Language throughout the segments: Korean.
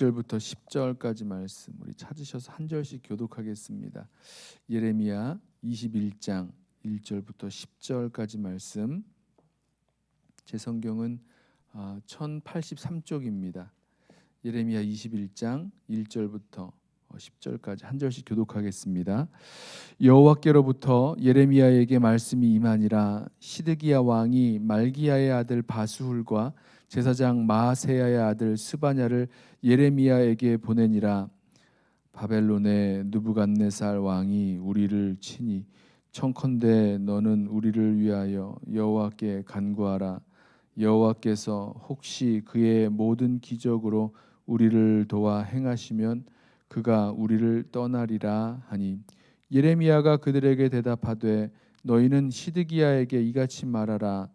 6절부터 10절까지 말씀 우리 찾으셔서 한 절씩 교독하겠습니다. 예레미야 21장 1절부터 10절까지 말씀. 제 성경은 1083쪽입니다. 예레미야 21장 1절부터 10절까지 한 절씩 교독하겠습니다. 여호와께로부터 예레미야에게 말씀이 임하니라. 시드기야 왕이 말기야의 아들 바수훌과 제사장 마아세야의 아들 스바냐를 예레미야에게 보내니라. 바벨론의 느부갓네살 왕이 우리를 치니 청컨대 너는 우리를 위하여 여호와께 간구하라. 여호와께서 혹시 그의 모든 기적으로 우리를 도와 행하시면 그가 우리를 떠나리라 하니, 예레미야가 그들에게 대답하되 너희는 시드기야에게 이같이 말하라.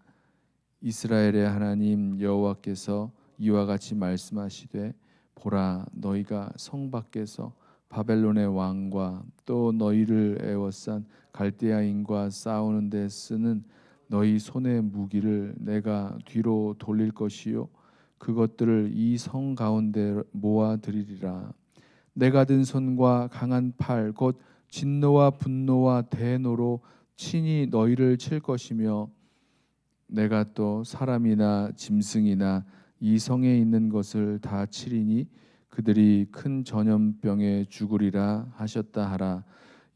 이스라엘의 하나님 여호와께서 이와 같이 말씀하시되 보라, 너희가 성 밖에서 바벨론의 왕과 또 너희를 애워싼 갈대아인과 싸우는 데 쓰는 너희 손의 무기를 내가 뒤로 돌릴 것이요 그것들을 이 성 가운데 모아 드리리라. 내가 든 손과 강한 팔 곧 진노와 분노와 대노로 친히 너희를 칠 것이며, 내가 또 사람이나 짐승이나 이 성에 있는 것을 다 치리니 그들이 큰 전염병에 죽으리라 하셨다 하라.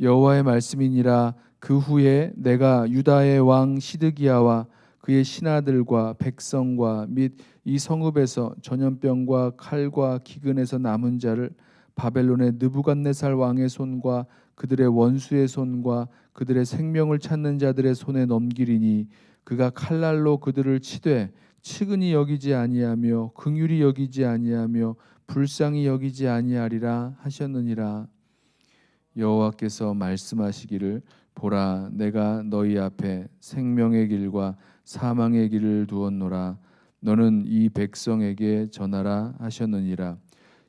여호와의 말씀이니라. 그 후에 내가 유다의 왕 시드기야와 그의 신하들과 백성과 및 이 성읍에서 전염병과 칼과 기근에서 남은 자를 바벨론의 느부갓네살 왕의 손과 그들의 원수의 손과 그들의 생명을 찾는 자들의 손에 넘기리니 그가 칼날로 그들을 치되 측은히 여기지 아니하며 긍휼히 여기지 아니하며 불쌍히 여기지 아니하리라 하셨느니라. 여호와께서 말씀하시기를 보라, 내가 너희 앞에 생명의 길과 사망의 길을 두었노라. 너는 이 백성에게 전하라 하셨느니라.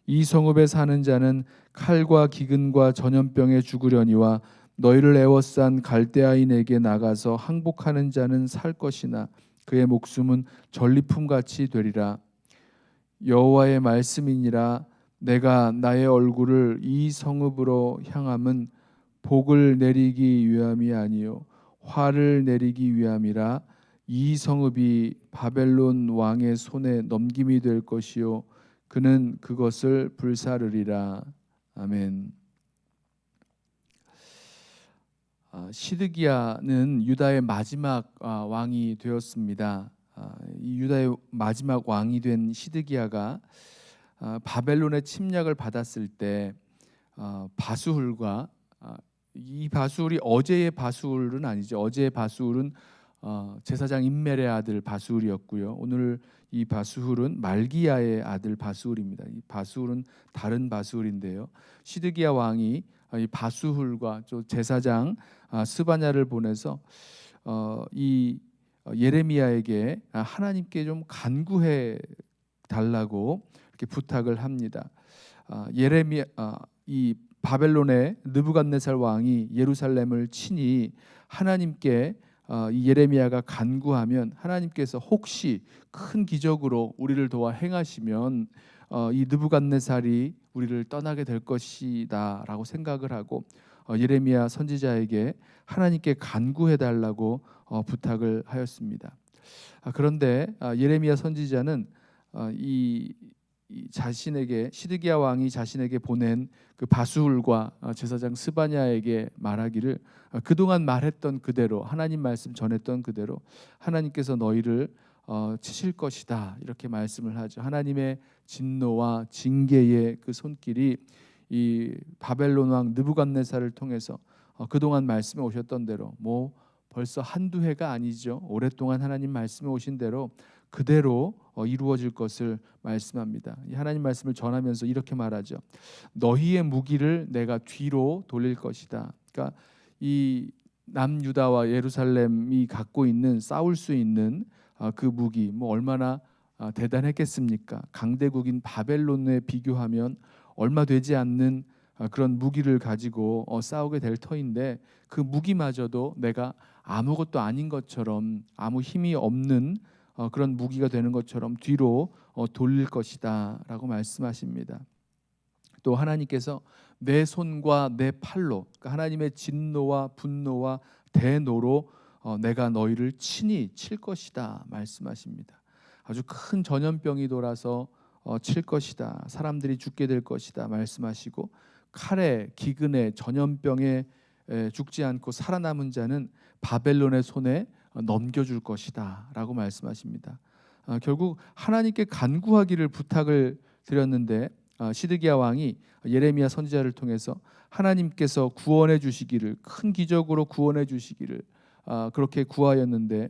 이 성읍에 사는 자는 칼과 기근과 전염병에 죽으려니와 너희를 애워싼 갈대아인에게 나가서 항복하는 자는 살 것이나 그의 목숨은 전리품같이 되리라. 여호와의 말씀이니라. 내가 나의 얼굴을 이 성읍으로 향함은 복을 내리기 위함이 아니요 화를 내리기 위함이라. 이 성읍이 바벨론 왕의 손에 넘김이 될 것이요 그는 그것을 불사르리라. 아멘. 시드기야는 유다의 마지막 왕이 되었습니다. 이 유다의 마지막 왕이 된 시드기야가 바벨론의 침략을 받았을 때 바수훌과 이 바수훌이 어제의 바수훌은 아니죠. 어제의 바수훌은 제사장 임멜의 아들 바수훌이었고요. 오늘 이 바수훌은 말기야의 아들 바수훌입니다. 이 바수훌은 다른 바수훌인데요. 시드기야 왕이 이 바수훌과 또 제사장 스바냐를 보내서 이 예레미야에게 하나님께 좀 간구해 달라고 이렇게 부탁을 합니다. 이 바벨론의 느부갓네살 왕이 예루살렘을 치니 하나님께 이 예레미야가 간구하면 하나님께서 혹시 큰 기적으로 우리를 도와 행하시면 이 느부갓네살이 우리를 떠나게 될 것이다라고 생각을 하고 예레미야 선지자에게 하나님께 간구해 달라고 부탁을 하였습니다. 그런데 예레미야 선지자는 이 자신에게 시드기야 왕이 자신에게 보낸 그 바수훌과 제사장 스바냐에게 말하기를 그동안 말했던 그대로 하나님 말씀 전했던 그대로 하나님께서 너희를 치실 것이다 이렇게 말씀을 하죠. 하나님의 진노와 징계의 그 손길이 이 바벨론 왕 느부갓네살을 통해서 그동안 말씀해 오셨던 대로 벌써 한두 해가 아니죠. 오랫동안 하나님 말씀해 오신 대로 그대로 이루어질 것을 말씀합니다. 이 하나님 말씀을 전하면서 이렇게 말하죠. 너희의 무기를 내가 뒤로 돌릴 것이다. 그러니까 이 남유다와 예루살렘이 갖고 있는 싸울 수 있는 그 무기 얼마나 대단했겠습니까? 강대국인 바벨론에 비교하면 얼마 되지 않는 그런 무기를 가지고 싸우게 될 터인데 그 무기마저도 내가 아무것도 아닌 것처럼 아무 힘이 없는 그런 무기가 되는 것처럼 뒤로 돌릴 것이다라고 말씀하십니다. 또 하나님께서 내 손과 내 팔로, 그러니까 하나님의 진노와 분노와 대노로 내가 너희를 친히 칠 것이다 말씀하십니다. 아주 큰 전염병이 돌아서 칠 것이다, 사람들이 죽게 될 것이다 말씀하시고, 칼에 기근에 전염병에 죽지 않고 살아남은 자는 바벨론의 손에 넘겨줄 것이다 라고 말씀하십니다. 결국 하나님께 간구하기를 부탁을 드렸는데 시드기야 왕이 예레미야 선지자를 통해서 하나님께서 구원해 주시기를, 큰 기적으로 구원해 주시기를 그렇게 구하였는데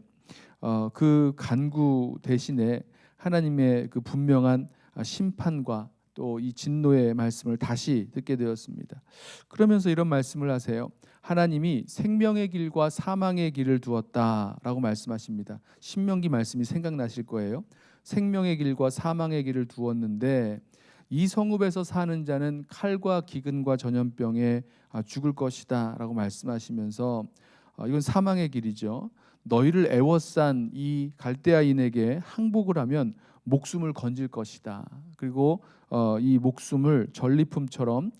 그 간구 대신에 하나님의 그 분명한 심판과 또 이 진노의 말씀을 다시 듣게 되었습니다. 그러면서 이런 말씀을 하세요. 하나님이 생명의 길과 사망의 길을 두었다라고 말씀하십니다. 신명기 말씀이 생각나실 거예요. 생명의 길과 사망의 길을 두었는데 이 성읍에서 사는 자는 칼과 기근과 전염병에 죽을 것이다 라고 말씀하시면서 이건 사망의 길이죠. 너희를 애워싼 이 갈대아인에게 항복을 하면 목숨을 건질 것이다. 그리고 이 목숨을 전리품처럼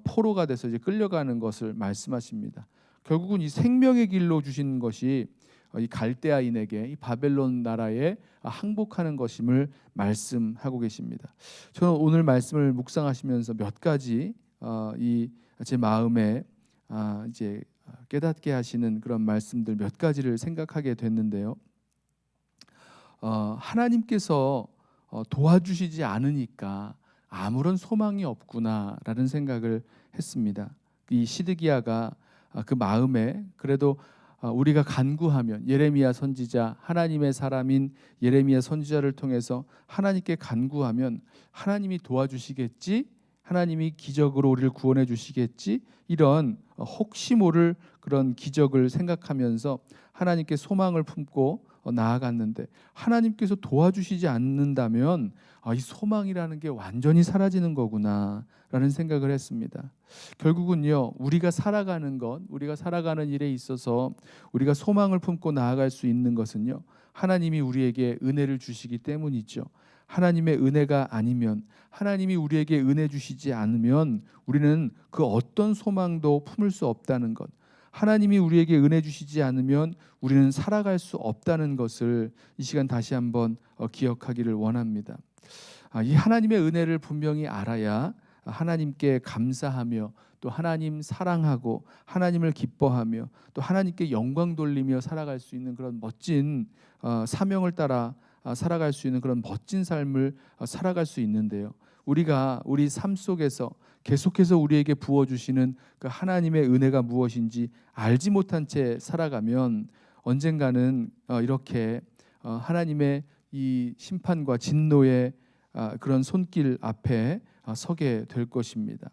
포로가 돼서 이제 끌려가는 것을 말씀하십니다. 결국은 이 생명의 길로 주신 것이 이 갈대아인에게 이 바벨론 나라에 항복하는 것임을 말씀하고 계십니다. 저는 오늘 말씀을 묵상하시면서 몇 가지 이 제 마음에 이제 깨닫게 하시는 그런 말씀들 몇 가지를 생각하게 됐는데요. 하나님께서 도와주시지 않으니까 아무런 소망이 없구나라는 생각을 했습니다. 이 시드기야가 그 마음에 그래도 우리가 간구하면, 예레미야 선지자, 하나님의 사람인 예레미야 선지자를 통해서 하나님께 간구하면 하나님이 도와주시겠지, 하나님이 기적으로 우리를 구원해 주시겠지, 이런 혹시 모를 그런 기적을 생각하면서 하나님께 소망을 품고 나아갔는데 하나님께서 도와주시지 않는다면 이 소망이라는 게 완전히 사라지는 거구나라는 생각을 했습니다. 결국은요, 우리가 살아가는 것, 우리가 살아가는 일에 있어서 우리가 소망을 품고 나아갈 수 있는 것은요, 하나님이 우리에게 은혜를 주시기 때문이죠. 하나님의 은혜가 아니면, 하나님이 우리에게 은혜 주시지 않으면 우리는 그 어떤 소망도 품을 수 없다는 것, 하나님이 우리에게 은혜 주시지 않으면 우리는 살아갈 수 없다는 것을 이 시간 다시 한번 기억하기를 원합니다. 이 하나님의 은혜를 분명히 알아야 하나님께 감사하며 또 하나님 사랑하고 하나님을 기뻐하며 또 하나님께 영광 돌리며 살아갈 수 있는 그런 멋진 사명을 따라 살아갈 수 있는 그런 멋진 삶을 살아갈 수 있는데요. 우리가 우리 삶 속에서 계속해서 우리에게 부어주시는 그 하나님의 은혜가 무엇인지 알지 못한 채 살아가면 언젠가는 이렇게 하나님의 이 심판과 진노의 그런 손길 앞에 서게 될 것입니다.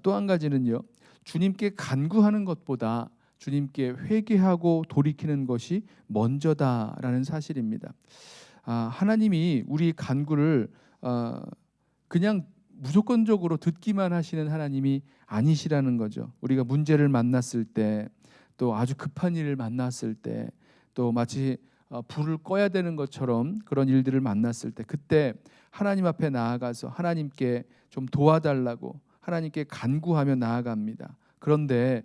또 한 가지는요, 주님께 간구하는 것보다 주님께 회개하고 돌이키는 것이 먼저다라는 사실입니다. 하나님이 우리 간구를 그냥 무조건적으로 듣기만 하시는 하나님이 아니시라는 거죠. 우리가 문제를 만났을 때, 또 아주 급한 일을 만났을 때, 또 마치 불을 꺼야 되는 것처럼 그런 일들을 만났을 때, 그때 하나님 앞에 나아가서 하나님께 좀 도와달라고 하나님께 간구하며 나아갑니다. 그런데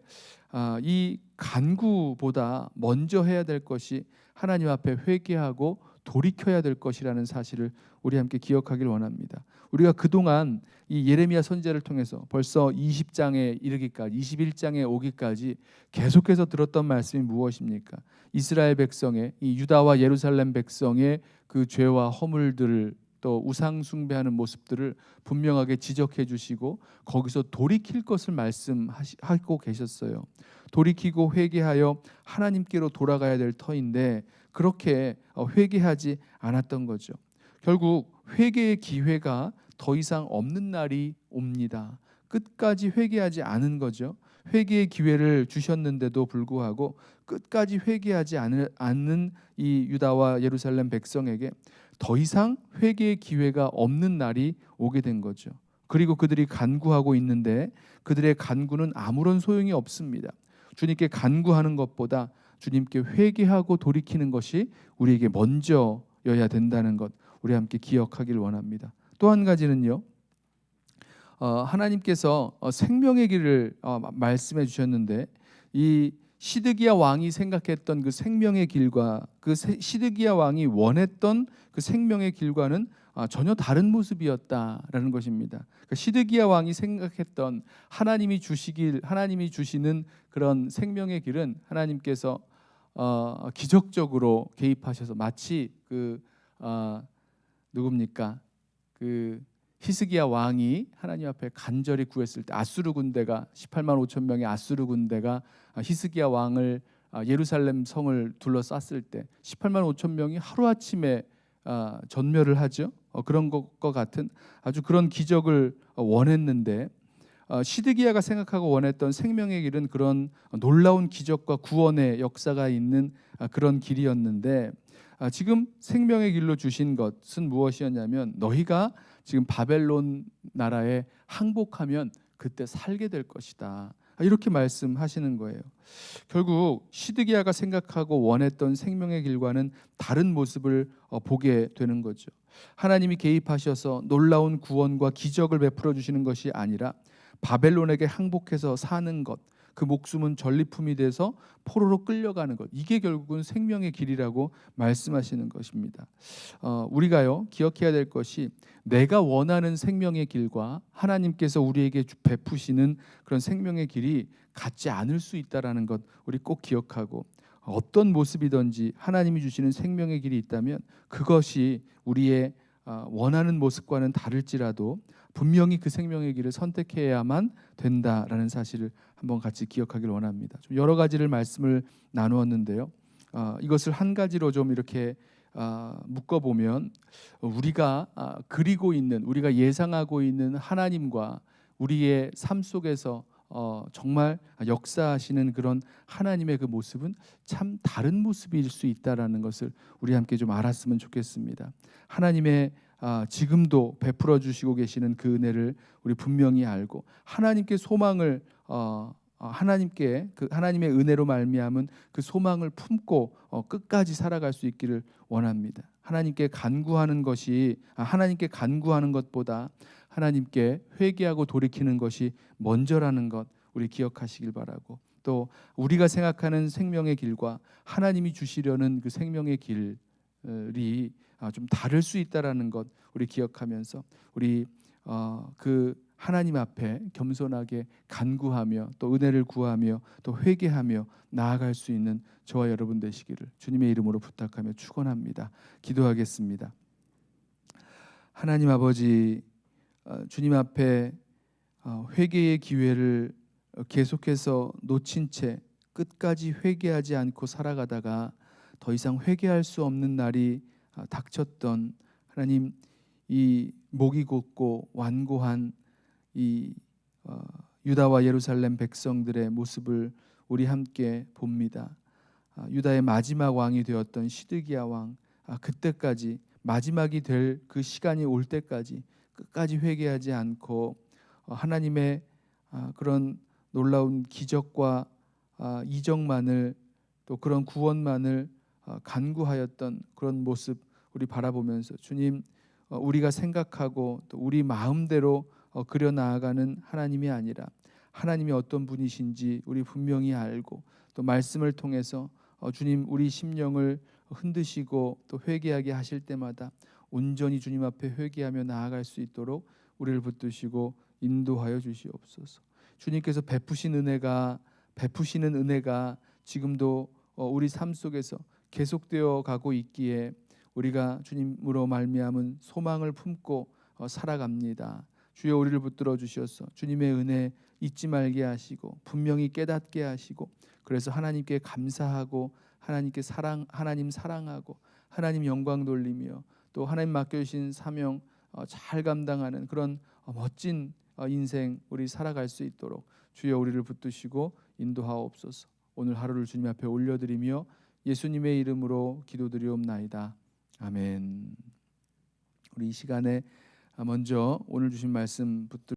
이 간구보다 먼저 해야 될 것이 하나님 앞에 회개하고 돌이켜야 될 것이라는 사실을 우리 함께 기억하길 원합니다. 우리가 그동안 이 예레미야 선지자를 통해서 벌써 20장에 이르기까지, 21장에 오기까지 계속해서 들었던 말씀이 무엇입니까? 이스라엘 백성의, 이 유다와 예루살렘 백성의 그 죄와 허물들을, 또 우상 숭배하는 모습들을 분명하게 지적해 주시고 거기서 돌이킬 것을 말씀하고 계셨어요. 돌이키고 회개하여 하나님께로 돌아가야 될 터인데 그렇게 회개하지 않았던 거죠. 결국 회개의 기회가 더 이상 없는 날이 옵니다. 끝까지 회개하지 않은 거죠. 회개의 기회를 주셨는데도 불구하고 끝까지 회개하지 않는 이 유다와 예루살렘 백성에게 더 이상 회개의 기회가 없는 날이 오게 된 거죠. 그리고 그들이 간구하고 있는데 그들의 간구는 아무런 소용이 없습니다. 주님께 간구하는 것보다 주님께 회개하고 돌이키는 것이 우리에게 먼저 것이어야 된다는 것 우리 함께 기억하길 원합니다. 또 한 가지는요. 하나님께서 생명의 길을 말씀해 주셨는데 이 시드기야 왕이 생각했던 그 생명의 길과 그 시드기야 왕이 원했던 그 생명의 길과는 전혀 다른 모습이었다라는 것입니다. 그러니까 시드기야 왕이 생각했던 하나님이 주시는 그런 생명의 길은 하나님께서 기적적으로 개입하셔서 마치 누굽니까? 그 히스기야 왕이 하나님 앞에 간절히 구했을 때 아수르 군대가 18만 5천 명의 아수르 군대가 히스기야 왕을 예루살렘 성을 둘러쌌을 때 18만 5천 명이 하루아침에 전멸을 하죠. 그런 것과 같은 아주 그런 기적을 원했는데 시드기야가 생각하고 원했던 생명의 길은 그런 놀라운 기적과 구원의 역사가 있는 그런 길이었는데 지금 생명의 길로 주신 것은 무엇이었냐면 너희가 지금 바벨론 나라에 항복하면 그때 살게 될 것이다. 이렇게 말씀하시는 거예요. 결국 시드기야가 생각하고 원했던 생명의 길과는 다른 모습을 보게 되는 거죠. 하나님이 개입하셔서 놀라운 구원과 기적을 베풀어 주시는 것이 아니라 바벨론에게 항복해서 사는 것, 그 목숨은 전리품이 돼서 포로로 끌려가는 것, 이게 결국은 생명의 길이라고 말씀하시는 것입니다. 우리가요 기억해야 될 것이 내가 원하는 생명의 길과 하나님께서 우리에게 베푸시는 그런 생명의 길이 같지 않을 수 있다라는 것 우리 꼭 기억하고, 어떤 모습이든지 하나님이 주시는 생명의 길이 있다면 그것이 우리의 원하는 모습과는 다를지라도 분명히 그 생명의 길을 선택해야만 된다라는 사실을 한번 같이 기억하길 원합니다. 좀 여러 가지를 말씀을 나누었는데요. 이것을 한 가지로 좀 이렇게 묶어보면 우리가 그리고 있는, 우리가 예상하고 있는 하나님과 우리의 삶 속에서 정말 역사하시는 그런 하나님의 그 모습은 참 다른 모습일 수 있다라는 것을 우리 함께 좀 알았으면 좋겠습니다. 하나님의 지금도 베풀어 주시고 계시는 그 은혜를 우리 분명히 알고 하나님께 소망을 하나님의 은혜로 말미암은 그 소망을 품고 끝까지 살아갈 수 있기를 원합니다. 하나님께 간구하는 것보다 하나님께 회개하고 돌이키는 것이 먼저라는 것 우리 기억하시길 바라고, 또 우리가 생각하는 생명의 길과 하나님이 주시려는 그 생명의 길이 좀 다를 수 있다라는 것 우리 기억하면서 우리 그 하나님 앞에 겸손하게 간구하며 또 은혜를 구하며 또 회개하며 나아갈 수 있는 저와 여러분 되시기를 주님의 이름으로 부탁하며 축원합니다. 기도하겠습니다. 하나님 아버지, 주님 앞에 회개의 기회를 계속해서 놓친 채 끝까지 회개하지 않고 살아가다가 더 이상 회개할 수 없는 날이 닥쳤던 하나님, 이 목이 곧고 완고한 이 유다와 예루살렘 백성들의 모습을 우리 함께 봅니다. 유다의 마지막 왕이 되었던 시드기야 왕, 그때까지 마지막이 될 그 시간이 올 때까지 끝까지 회개하지 않고 하나님의 그런 놀라운 기적과 이적만을, 또 그런 구원만을 간구하였던 그런 모습 우리 바라보면서 주님, 우리가 생각하고 또 우리 마음대로 그려 나아가는 하나님이 아니라 하나님이 어떤 분이신지 우리 분명히 알고, 또 말씀을 통해서 주님 우리 심령을 흔드시고 또 회개하게 하실 때마다 온전히 주님 앞에 회개하며 나아갈 수 있도록 우리를 붙드시고 인도하여 주시옵소서. 주님께서 베푸시는 은혜가 지금도 우리 삶 속에서 계속되어 가고 있기에 우리가 주님으로 말미암은 소망을 품고 살아갑니다. 주여, 우리를 붙들어 주셔서 주님의 은혜 잊지 말게 하시고 분명히 깨닫게 하시고, 그래서 하나님께 감사하고 하나님 사랑하고 하나님 영광 돌리며 또 하나님 맡겨주신 사명 잘 감당하는 그런 멋진 인생 우리 살아갈 수 있도록 주여 우리를 붙드시고 인도하옵소서. 오늘 하루를 주님 앞에 올려드리며 예수님의 이름으로 기도드리옵나이다. 아멘. 우리 이 시간에 먼저 오늘 주신 말씀 붙들